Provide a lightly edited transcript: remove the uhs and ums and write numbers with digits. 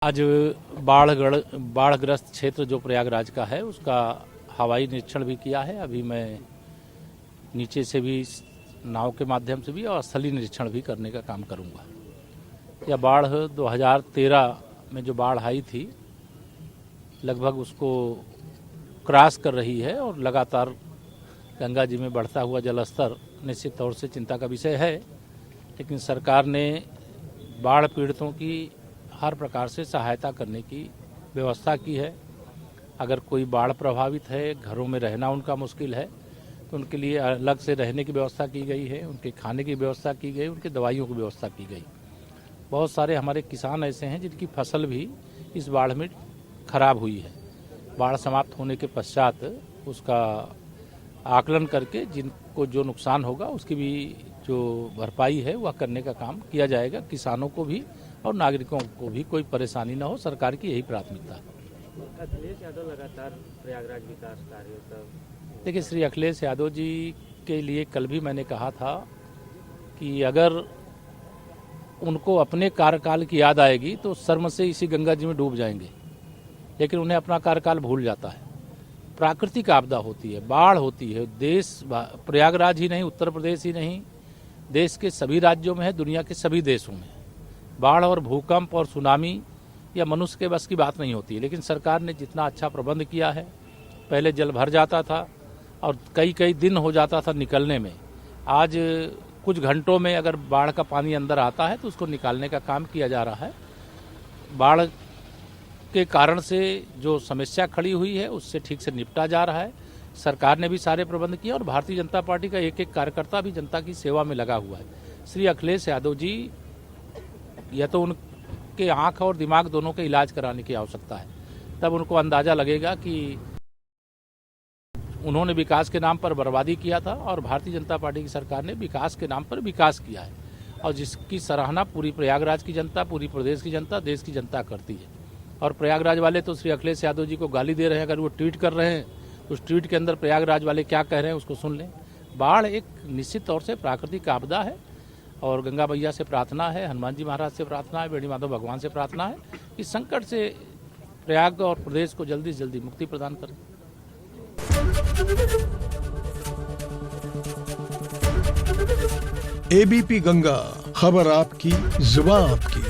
आज बाढ़ग्रस्त क्षेत्र जो प्रयागराज का है उसका हवाई निरीक्षण भी किया है। अभी मैं नीचे से भी नाव के माध्यम से भी और स्थलीय निरीक्षण भी करने का काम करूंगा। यह बाढ़ 2013 में जो बाढ़ आई थी लगभग उसको क्रॉस कर रही है और लगातार गंगा जी में बढ़ता हुआ जलस्तर निश्चित तौर से चिंता का विषय है। लेकिन सरकार ने बाढ़ पीड़ितों की हर प्रकार से सहायता करने की व्यवस्था की है। अगर कोई बाढ़ प्रभावित है, घरों में रहना उनका मुश्किल है, तो उनके लिए अलग से रहने की व्यवस्था की गई है, उनके खाने की व्यवस्था की गई, उनकी दवाइयों की व्यवस्था की गई। बहुत सारे हमारे किसान ऐसे हैं जिनकी फसल भी इस बाढ़ में खराब हुई है। बाढ़ समाप्त होने के पश्चात उसका आकलन करके जिनको जो नुकसान होगा उसकी भी जो भरपाई है वह करने का काम किया जाएगा। किसानों को भी और नागरिकों को भी कोई परेशानी न हो, सरकार की यही प्राथमिकता है। अखिलेश यादव लगातार प्रयागराज विकास कार्यों का देखिए, श्री अखिलेश यादव जी के लिए कल भी मैंने कहा था कि अगर उनको अपने कार्यकाल की याद आएगी तो शर्म से इसी गंगा जी में डूब जाएंगे। लेकिन उन्हें अपना कार्यकाल भूल जाता है। प्राकृतिक आपदा होती है, बाढ़ होती है, प्रयागराज ही नहीं, उत्तर प्रदेश ही नहीं, देश के सभी राज्यों में है, दुनिया के सभी देशों में बाढ़ और भूकंप और सुनामी या मनुष्य के बस की बात नहीं होती है। लेकिन सरकार ने जितना अच्छा प्रबंध किया है, पहले जल भर जाता था और कई कई दिन हो जाता था निकलने में। आज कुछ घंटों में अगर बाढ़ का पानी अंदर आता है तो उसको निकालने का काम किया जा रहा है। बाढ़ के कारण से जो समस्या खड़ी हुई है उससे ठीक से निपटा जा रहा है। सरकार ने भी सारे प्रबंध किए और भारतीय जनता पार्टी का एक एक कार्यकर्ता भी जनता की सेवा में लगा हुआ है। श्री अखिलेश यादव जी, यह तो उनके आंख और दिमाग दोनों के इलाज कराने की आवश्यकता है, तब उनको अंदाजा लगेगा कि उन्होंने विकास के नाम पर बर्बादी किया था और भारतीय जनता पार्टी की सरकार ने विकास के नाम पर विकास किया है और जिसकी सराहना पूरी प्रयागराज की जनता, पूरी प्रदेश की जनता, देश की जनता करती है। और प्रयागराज वाले तो श्री अखिलेश यादव जी को गाली दे रहे हैं। अगर वो ट्वीट कर रहे हैं, उस ट्वीट के अंदर प्रयागराज वाले क्या कह रहे हैं उसको सुन लें। बाढ़ एक निश्चित तौर से प्राकृतिक आपदा है और गंगा मैया से प्रार्थना है, हनुमान जी महाराज से प्रार्थना है, बेणी माधव भगवान से प्रार्थना है कि संकट से प्रयाग और प्रदेश को जल्दी से जल्दी मुक्ति प्रदान करें। एबीपी गंगा, खबर आपकी, जुबान आपकी।